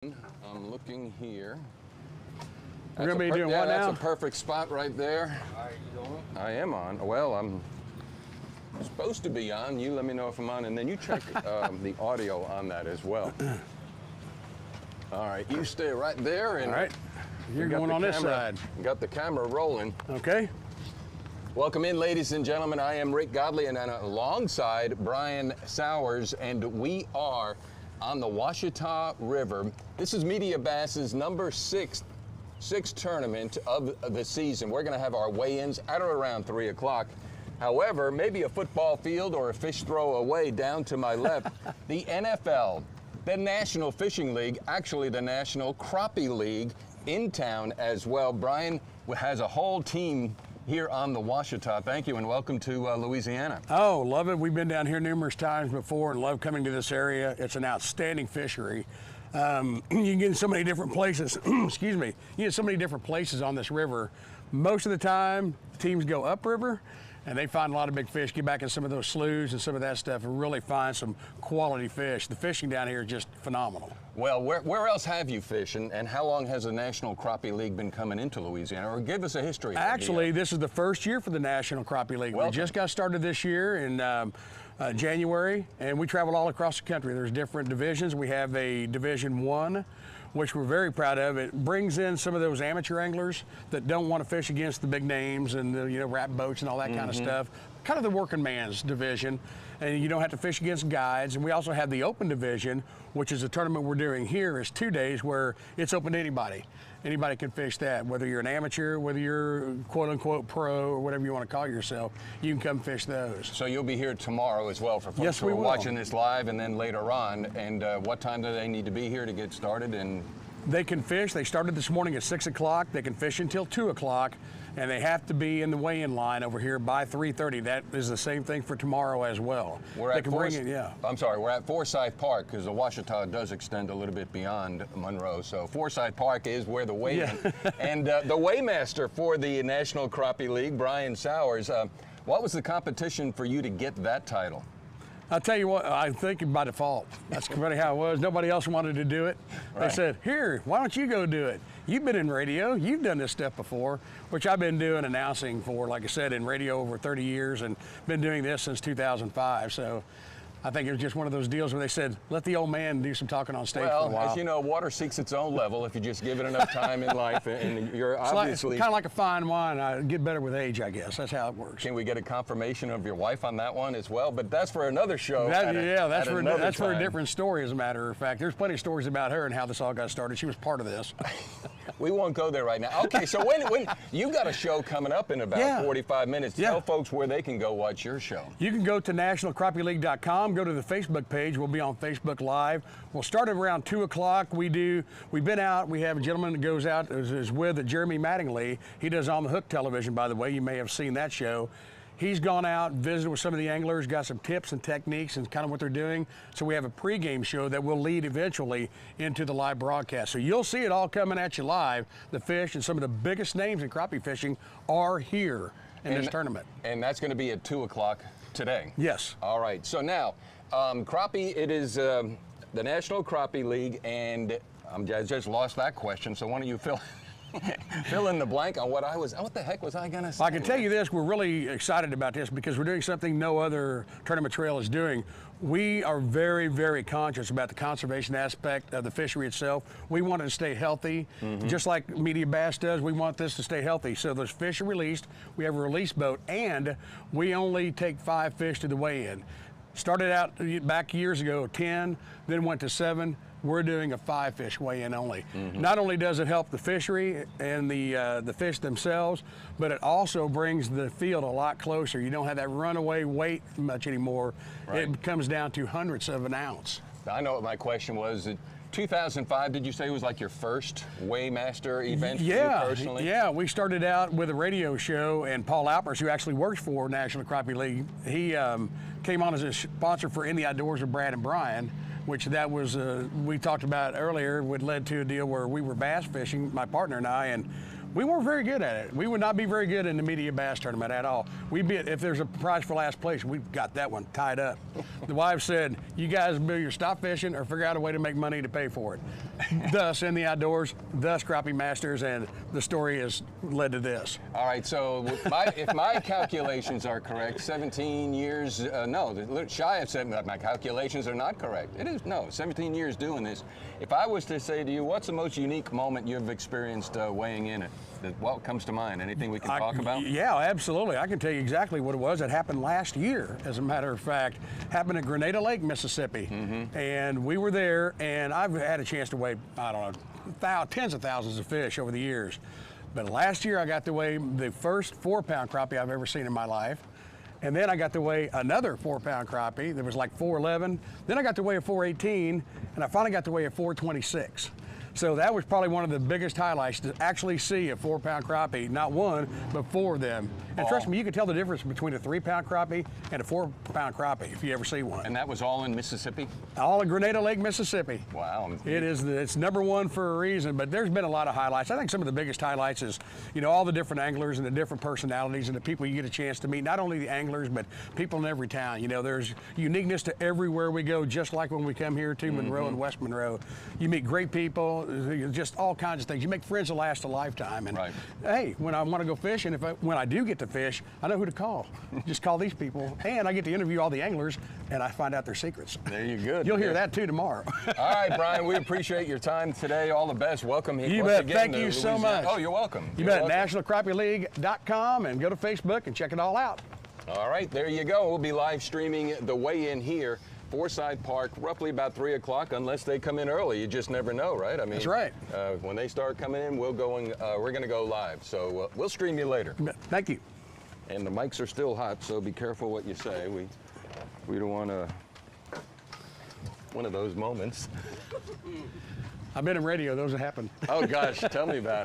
I'm looking here. We're going to be doing what now? That's a perfect spot right there. Are you doing? I am on. Well, I'm supposed to be on. You let me know if I'm on, and then you check the audio on that as well. All right, you stay right there. And all right, you're going on this side. Got the camera rolling. Okay. Welcome in, ladies and gentlemen. I am Rick Godey, and alongside Brian Sowers, and we are on the Ouachita River. This is MediaBass's number six tournament of the season. We're going to have our weigh-ins at or around 3 o'clock. However, maybe a football field or a fish throw away down to my left, the NFL, the National Fishing League, actually the National Crappie League in town as well. Brian has a whole team here on the Ouachita. Thank you and welcome to Louisiana. Oh, love it. We've been down here numerous times before and love coming to this area. It's an outstanding fishery. You can get in so many different places. Excuse me. You get so many different places on this river. Most of the time, teams go upriver and they find a lot of big fish, get back in some of those sloughs and some of that stuff and really find some quality fish. The fishing down here is just phenomenal. Well, where else have you fished, and how long has the National Crappie League been coming into Louisiana? Or give us a history. Actually, this is the first year for the National Crappie League. Welcome. We just got started this year in January, and we travel all across the country. There's different divisions. We have a Division 1, which we're very proud of. It brings in some of those amateur anglers that don't want to fish against the big names and the wrap boats and all that kind of stuff. Kind of the working man's division, and you don't have to fish against guides. And we also have the open division, which is a tournament we're doing here. Is 2 days where it's open to anybody. Anybody can fish that, whether you're an amateur, whether you're quote unquote pro or whatever you want to call yourself, you can come fish those. So you'll be here tomorrow as well for folks yes, who are watching this live and then later on. And what time do they need to be here to get started? And they can fish. They started this morning at 6 o'clock. They can fish until 2 o'clock, and they have to be in the weigh-in line over here by 3:30. That is the same thing for tomorrow as well. We're at we're at Forsyth Park because the Ouachita does extend a little bit beyond Monroe. So Forsyth Park is where the weigh-in. And the weighmaster for the National Crappie League, Brian Sowers. What was the competition for you to get that title? I'll tell you what, I think by default. That's really how it was. Nobody else wanted to do it. Right. They said, here, why don't you go do it? You've been in radio, you've done this stuff before, which I've been doing announcing for, like I said, in radio over 30 years and been doing this since 2005. So I think it was just one of those deals where they said, let the old man do some talking on stage for a while. Well, as you know, water seeks its own level if you just give it enough time in life, and you're obviously... It's kind of like a fine wine. I get better with age, I guess. That's how it works. Can we get a confirmation of your wife on that one as well? But that's for another show. That's for a different story, as a matter of fact. There's plenty of stories about her and how this all got started. She was part of this. We won't go there right now. Okay, so when you got a show coming up in about 45 minutes, tell folks where they can go watch your show. You can go to nationalcrappieleague.com, go to the Facebook page. We'll be on Facebook Live. We'll start at around 2 o'clock. We've been out. We have a gentleman that goes out, is with Jeremy Mattingly. He does On the Hook television, by the way. You may have seen that show. He's gone out, visited with some of the anglers, got some tips and techniques and kind of what they're doing. So we have a pregame show that will lead eventually into the live broadcast. So you'll see it all coming at you live. The fish and some of the biggest names in crappie fishing are here in this tournament. And that's going to be at 2 o'clock today? Yes. All right. So now, crappie, it is the National Crappie League, and I just lost that question. So why don't you fill in the blank on what the heck was I going to say? I can tell you this, we're really excited about this because we're doing something no other tournament trail is doing. We are very, very conscious about the conservation aspect of the fishery itself. We want it to stay healthy, just like MediaBass does. We want this to stay healthy. So those fish are released, we have a release boat, and we only take 5 fish to the weigh-in. Started out back years ago, 10, then went to 7. We're doing a 5 fish weigh-in only. Not only does it help the fishery and the fish themselves, but it also brings the field a lot closer. You don't have that runaway weight much anymore. Right. It comes down to hundredths of an ounce. I know what my question was. 2005, did you say was like your first Weighmaster event for you personally? Yeah, we started out with a radio show, and Paul Alpers, who actually works for National Crappie League, he came on as a sponsor for In the Outdoors with Brad and Brian, which that was, we talked about earlier, would led to a deal where we were bass fishing, my partner and I, and We weren't very good at it. We would not be very good in the media bass tournament at all. If there's a prize for last place, we've got that one tied up. The wife said, you guys either stop fishing or figure out a way to make money to pay for it. Thus, in the outdoors, thus Crappie Masters, and the story has led to this. All right, so if my calculations are correct, 17 years, no, shy of 7, my calculations are not correct. It is, no, 17 years doing this. If I was to say to you, what's the most unique moment you've experienced weighing in it? What comes to mind? Anything we can talk about? Yeah, absolutely. I can tell you exactly what it was. It happened last year, as a matter of fact. Happened at Grenada Lake, Mississippi. And we were there, and I've had a chance to weigh, I don't know, tens of thousands of fish over the years. But last year I got to weigh the first 4-pound crappie I've ever seen in my life. And then I got to weigh another 4-pound crappie that was like 411. Then I got to weigh a 418, and I finally got to weigh a 426. So that was probably one of the biggest highlights, to actually see a 4-pound crappie, not one, but 4 of them. And trust me, you can tell the difference between a 3-pound crappie and a 4-pound crappie if you ever see one. And that was all in Mississippi? All in Grenada Lake, Mississippi. Wow. It's number one for a reason, but there's been a lot of highlights. I think some of the biggest highlights is, you know, all the different anglers and the different personalities and the people you get a chance to meet, not only the anglers, but people in every town. You know, there's uniqueness to everywhere we go, just like when we come here to Monroe and West Monroe. You meet great people, just all kinds of things. You make friends that last a lifetime. And hey, when I want to go fish, and when I do get to fish, I know who to call. Just call these people, and I get to interview all the anglers, and I find out their secrets. There you go. You'll hear that too tomorrow. All right, Brian, we appreciate your time today. All the best. Welcome here. You bet. Thank you so much. Oh, you're welcome. You bet. NationalCrappieLeague.com, and go to Facebook and check it all out. All right, there you go. We'll be live streaming the weigh-in here. Forsyth Park, roughly about 3 o'clock, unless they come in early. You just never know, right? I mean, that's right. When they start coming in, we're going to go live. So we'll stream you later. Thank you. And the mics are still hot, so be careful what you say. We don't want one of those moments. I've been in radio. Those have happened. Oh gosh, tell me about it.